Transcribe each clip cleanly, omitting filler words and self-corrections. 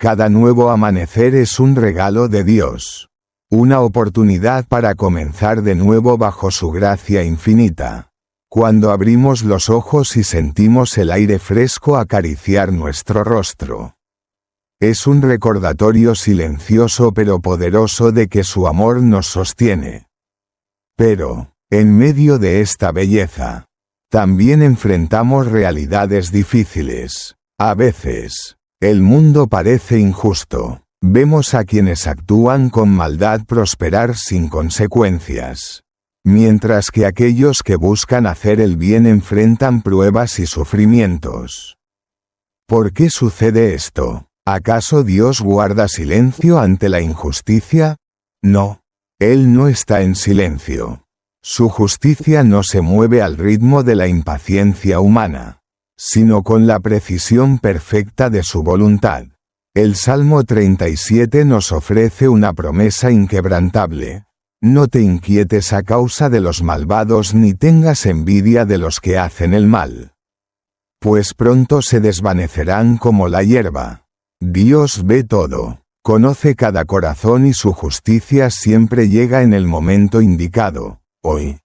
Cada nuevo amanecer es un regalo de Dios. Una oportunidad para comenzar de nuevo bajo su gracia infinita. Cuando abrimos los ojos y sentimos el aire fresco acariciar nuestro rostro. Es un recordatorio silencioso pero poderoso de que su amor nos sostiene. Pero, en medio de esta belleza, también enfrentamos realidades difíciles. A veces, el mundo parece injusto. Vemos a quienes actúan con maldad prosperar sin consecuencias. Mientras que aquellos que buscan hacer el bien enfrentan pruebas y sufrimientos. ¿Por qué sucede esto? ¿Acaso Dios guarda silencio ante la injusticia? No. Él no está en silencio. Su justicia no se mueve al ritmo de la impaciencia humana, sino con la precisión perfecta de su voluntad. El Salmo 37 nos ofrece una promesa inquebrantable. No te inquietes a causa de los malvados ni tengas envidia de los que hacen el mal. Pues pronto se desvanecerán como la hierba. Dios ve todo, conoce cada corazón y su justicia siempre llega en el momento indicado. Hoy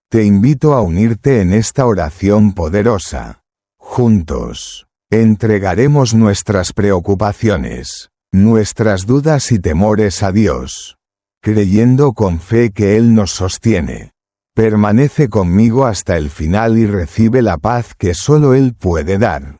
te invito a unirte en esta oración poderosa. Juntos, entregaremos nuestras preocupaciones, nuestras dudas y temores a Dios, creyendo con fe que Él nos sostiene. Permanece conmigo hasta el final y recibe la paz que solo Él puede dar.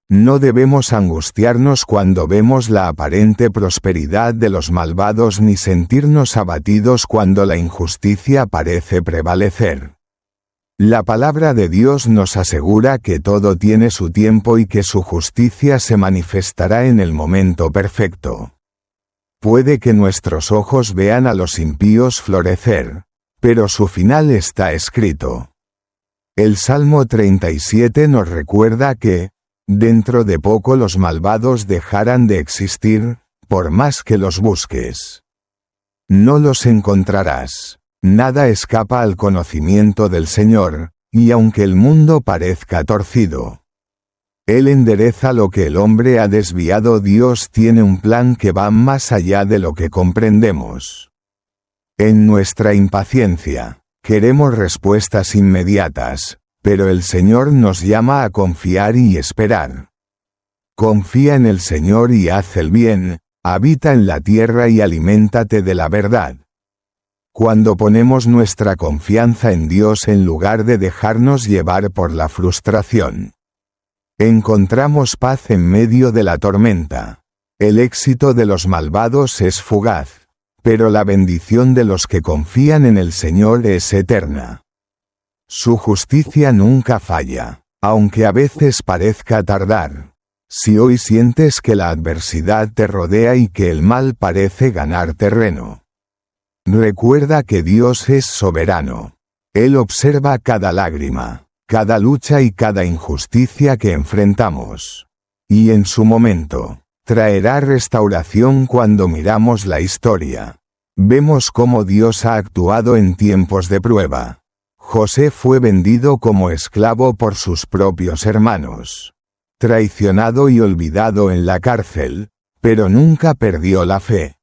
No debemos angustiarnos cuando vemos la aparente prosperidad de los malvados ni sentirnos abatidos cuando la injusticia parece prevalecer. La palabra de Dios nos asegura que todo tiene su tiempo y que su justicia se manifestará en el momento perfecto. Puede que nuestros ojos vean a los impíos florecer, pero su final está escrito. El Salmo 37 nos recuerda que, dentro de poco los malvados dejarán de existir, por más que los busques. No los encontrarás. Nada escapa al conocimiento del Señor, y aunque el mundo parezca torcido, Él endereza lo que el hombre ha desviado. Dios tiene un plan que va más allá de lo que comprendemos. En nuestra impaciencia, queremos respuestas inmediatas, pero el Señor nos llama a confiar y esperar. Confía en el Señor y haz el bien, habita en la tierra y aliméntate de la verdad. Cuando ponemos nuestra confianza en Dios en lugar de dejarnos llevar por la frustración, encontramos paz en medio de la tormenta. El éxito de los malvados es fugaz, pero la bendición de los que confían en el Señor es eterna. Su justicia nunca falla, aunque a veces parezca tardar. Si hoy sientes que la adversidad te rodea y que el mal parece ganar terreno, recuerda que Dios es soberano. Él observa cada lágrima, cada lucha y cada injusticia que enfrentamos. Y en su momento, traerá restauración. Cuando miramos la historia, vemos cómo Dios ha actuado en tiempos de prueba. José fue vendido como esclavo por sus propios hermanos, traicionado y olvidado en la cárcel, pero nunca perdió la fe.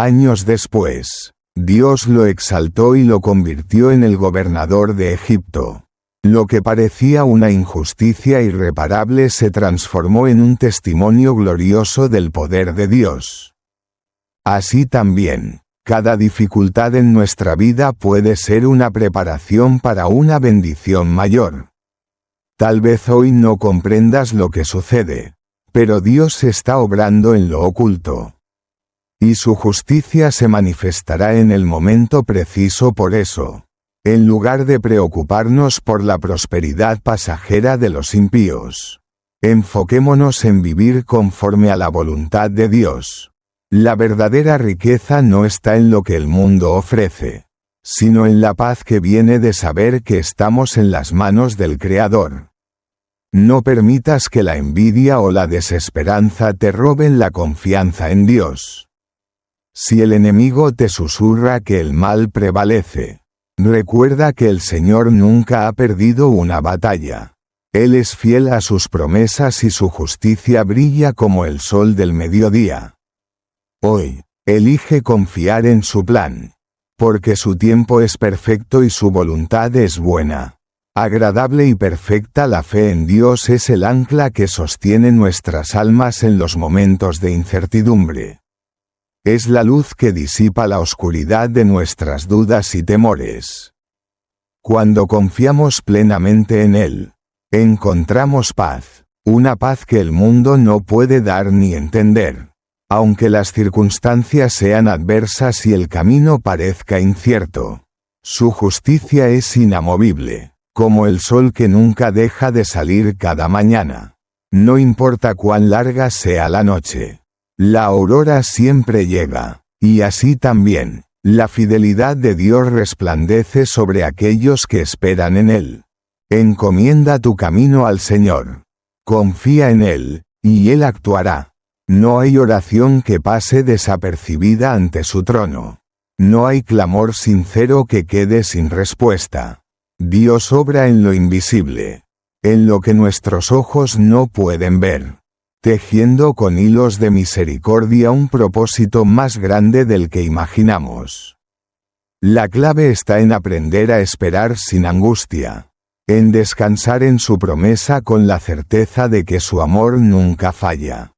Años después, Dios lo exaltó y lo convirtió en el gobernador de Egipto. Lo que parecía una injusticia irreparable se transformó en un testimonio glorioso del poder de Dios. Así también, cada dificultad en nuestra vida puede ser una preparación para una bendición mayor. Tal vez hoy no comprendas lo que sucede, pero Dios está obrando en lo oculto. Y su justicia se manifestará en el momento preciso. Por eso, en lugar de preocuparnos por la prosperidad pasajera de los impíos, enfoquémonos en vivir conforme a la voluntad de Dios. La verdadera riqueza no está en lo que el mundo ofrece, sino en la paz que viene de saber que estamos en las manos del Creador. No permitas que la envidia o la desesperanza te roben la confianza en Dios. Si el enemigo te susurra que el mal prevalece, recuerda que el Señor nunca ha perdido una batalla. Él es fiel a sus promesas y su justicia brilla como el sol del mediodía. Hoy, elige confiar en su plan, porque su tiempo es perfecto y su voluntad es buena. Agradable y perfecta la fe en Dios es el ancla que sostiene nuestras almas en los momentos de incertidumbre. Es la luz que disipa la oscuridad de nuestras dudas y temores. Cuando confiamos plenamente en Él, encontramos paz, una paz que el mundo no puede dar ni entender. Aunque las circunstancias sean adversas y el camino parezca incierto, su justicia es inamovible, como el sol que nunca deja de salir cada mañana. No importa cuán larga sea la noche, la aurora siempre llega, y así también, la fidelidad de Dios resplandece sobre aquellos que esperan en Él. Encomienda tu camino al Señor. Confía en Él, y Él actuará. No hay oración que pase desapercibida ante su trono. No hay clamor sincero que quede sin respuesta. Dios obra en lo invisible, en lo que nuestros ojos no pueden ver, tejiendo con hilos de misericordia un propósito más grande del que imaginamos. La clave está en aprender a esperar sin angustia, en descansar en su promesa con la certeza de que su amor nunca falla.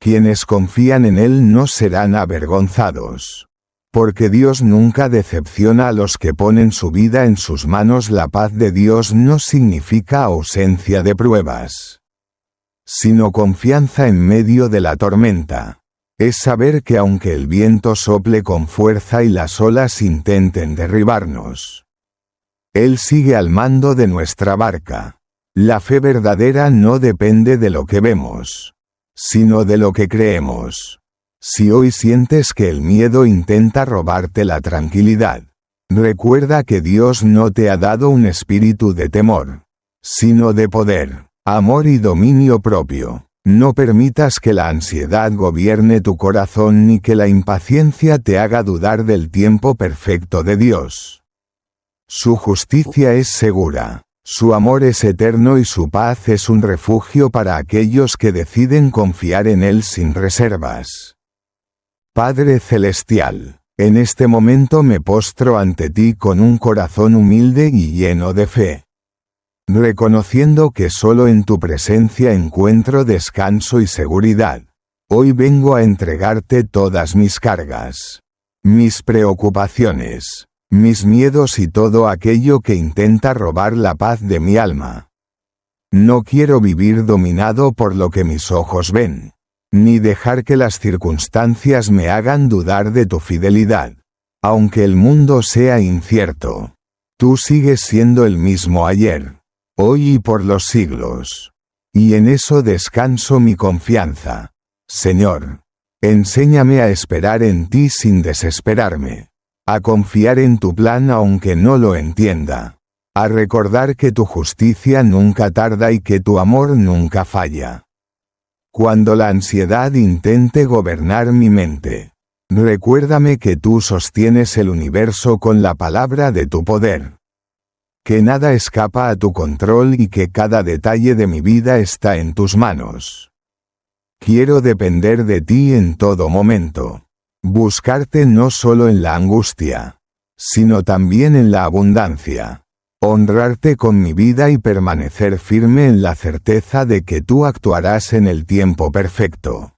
Quienes confían en Él no serán avergonzados. Porque Dios nunca decepciona a los que ponen su vida en sus manos. La paz de Dios no significa ausencia de pruebas, sino confianza en medio de la tormenta. Es saber que aunque el viento sople con fuerza y las olas intenten derribarnos, Él sigue al mando de nuestra barca. La fe verdadera no depende de lo que vemos, sino de lo que creemos. Si hoy sientes que el miedo intenta robarte la tranquilidad, recuerda que Dios no te ha dado un espíritu de temor, sino de poder, amor y dominio propio. No permitas que la ansiedad gobierne tu corazón ni que la impaciencia te haga dudar del tiempo perfecto de Dios. Su justicia es segura. Su amor es eterno y su paz es un refugio para aquellos que deciden confiar en Él sin reservas. Padre Celestial, en este momento me postro ante ti con un corazón humilde y lleno de fe, reconociendo que solo en tu presencia encuentro descanso y seguridad. Hoy vengo a entregarte todas mis cargas, mis preocupaciones, mis miedos y todo aquello que intenta robar la paz de mi alma. No quiero vivir dominado por lo que mis ojos ven, ni dejar que las circunstancias me hagan dudar de tu fidelidad. Aunque el mundo sea incierto, tú sigues siendo el mismo ayer, hoy y por los siglos. Y en eso descanso mi confianza. Señor, enséñame a esperar en ti sin desesperarme, a confiar en tu plan aunque no lo entienda, a recordar que tu justicia nunca tarda y que tu amor nunca falla. Cuando la ansiedad intente gobernar mi mente, recuérdame que tú sostienes el universo con la palabra de tu poder, que nada escapa a tu control y que cada detalle de mi vida está en tus manos. Quiero depender de ti en todo momento. Buscarte no solo en la angustia, sino también en la abundancia. Honrarte con mi vida y permanecer firme en la certeza de que tú actuarás en el tiempo perfecto.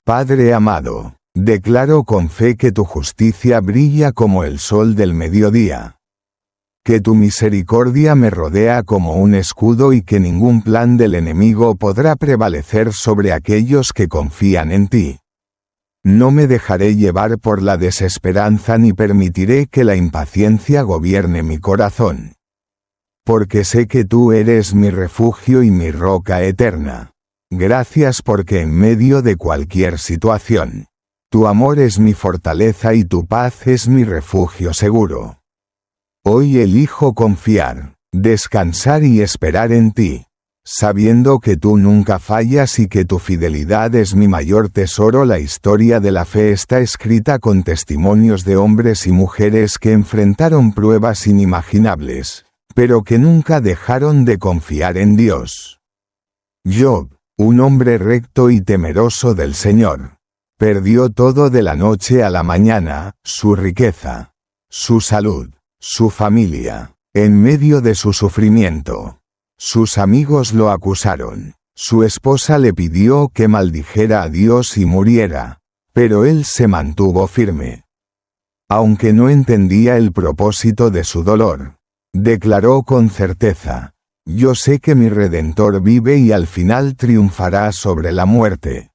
Padre amado, declaro con fe que tu justicia brilla como el sol del mediodía, que tu misericordia me rodea como un escudo y que ningún plan del enemigo podrá prevalecer sobre aquellos que confían en ti. No me dejaré llevar por la desesperanza ni permitiré que la impaciencia gobierne mi corazón. Porque sé que tú eres mi refugio y mi roca eterna. Gracias porque en medio de cualquier situación, tu amor es mi fortaleza y tu paz es mi refugio seguro. Hoy elijo confiar, descansar y esperar en ti, sabiendo que tú nunca fallas y que tu fidelidad es mi mayor tesoro. La historia de la fe está escrita con testimonios de hombres y mujeres que enfrentaron pruebas inimaginables, pero que nunca dejaron de confiar en Dios. Job, un hombre recto y temeroso del Señor, perdió todo de la noche a la mañana, su riqueza, su salud, su familia, en medio de su sufrimiento. Sus amigos lo acusaron. Su esposa le pidió que maldijera a Dios y muriera, pero él se mantuvo firme. Aunque no entendía el propósito de su dolor, declaró con certeza: yo sé que mi Redentor vive y al final triunfará sobre la muerte.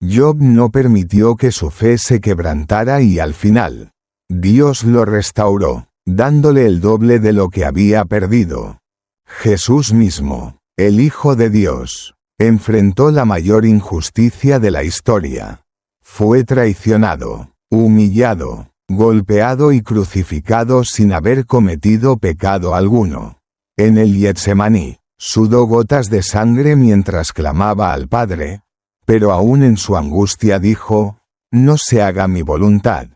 Job no permitió que su fe se quebrantara y al final, Dios lo restauró, dándole el doble de lo que había perdido. Jesús mismo, el Hijo de Dios, enfrentó la mayor injusticia de la historia. Fue traicionado, humillado, golpeado y crucificado sin haber cometido pecado alguno. En el Getsemaní, sudó gotas de sangre mientras clamaba al Padre, pero aún en su angustia dijo: no se haga mi voluntad,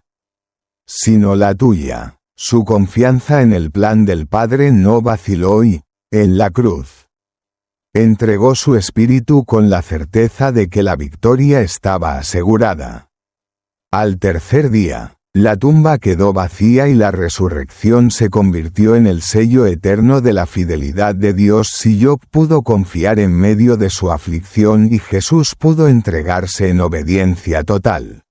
sino la tuya. Su confianza en el plan del Padre no vaciló y, en la cruz, entregó su espíritu con la certeza de que la victoria estaba asegurada. Al tercer día, la tumba quedó vacía y la resurrección se convirtió en el sello eterno de la fidelidad de Dios. Si Job pudo confiar en medio de su aflicción y Jesús pudo entregarse en obediencia total,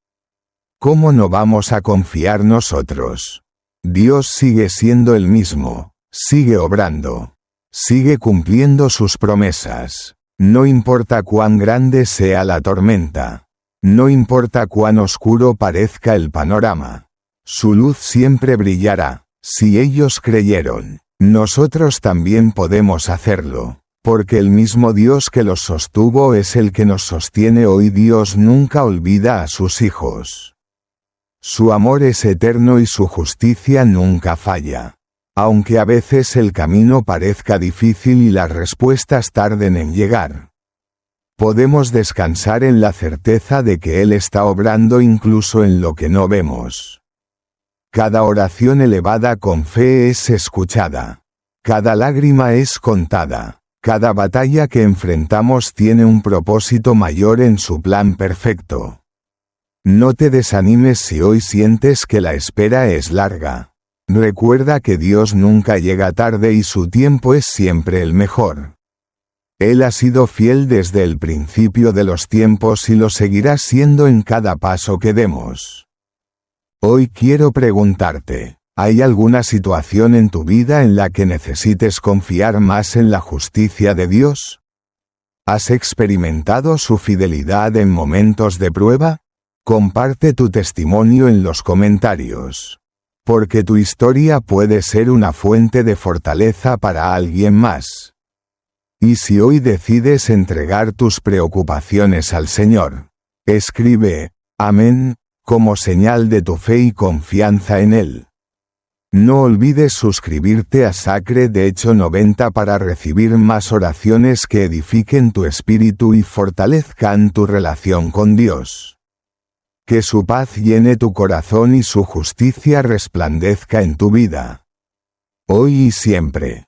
¿cómo no vamos a confiar nosotros? Dios sigue siendo el mismo, sigue obrando, sigue cumpliendo sus promesas. No importa cuán grande sea la tormenta. No importa cuán oscuro parezca el panorama. Su luz siempre brillará. Si ellos creyeron, nosotros también podemos hacerlo, porque el mismo Dios que los sostuvo es el que nos sostiene hoy. Dios nunca olvida a sus hijos. Su amor es eterno y su justicia nunca falla. Aunque a veces el camino parezca difícil y las respuestas tarden en llegar, podemos descansar en la certeza de que Él está obrando incluso en lo que no vemos. Cada oración elevada con fe es escuchada. Cada lágrima es contada. Cada batalla que enfrentamos tiene un propósito mayor en su plan perfecto. No te desanimes si hoy sientes que la espera es larga. Recuerda que Dios nunca llega tarde y su tiempo es siempre el mejor. Él ha sido fiel desde el principio de los tiempos y lo seguirá siendo en cada paso que demos. Hoy quiero preguntarte, ¿hay alguna situación en tu vida en la que necesites confiar más en la justicia de Dios? ¿Has experimentado su fidelidad en momentos de prueba? Comparte tu testimonio en los comentarios, porque tu historia puede ser una fuente de fortaleza para alguien más. Y si hoy decides entregar tus preocupaciones al Señor, escribe «Amén» como señal de tu fe y confianza en Él. No olvides suscribirte a Sacred Hecho 90 para recibir más oraciones que edifiquen tu espíritu y fortalezcan tu relación con Dios. Que su paz llene tu corazón y su justicia resplandezca en tu vida, hoy y siempre.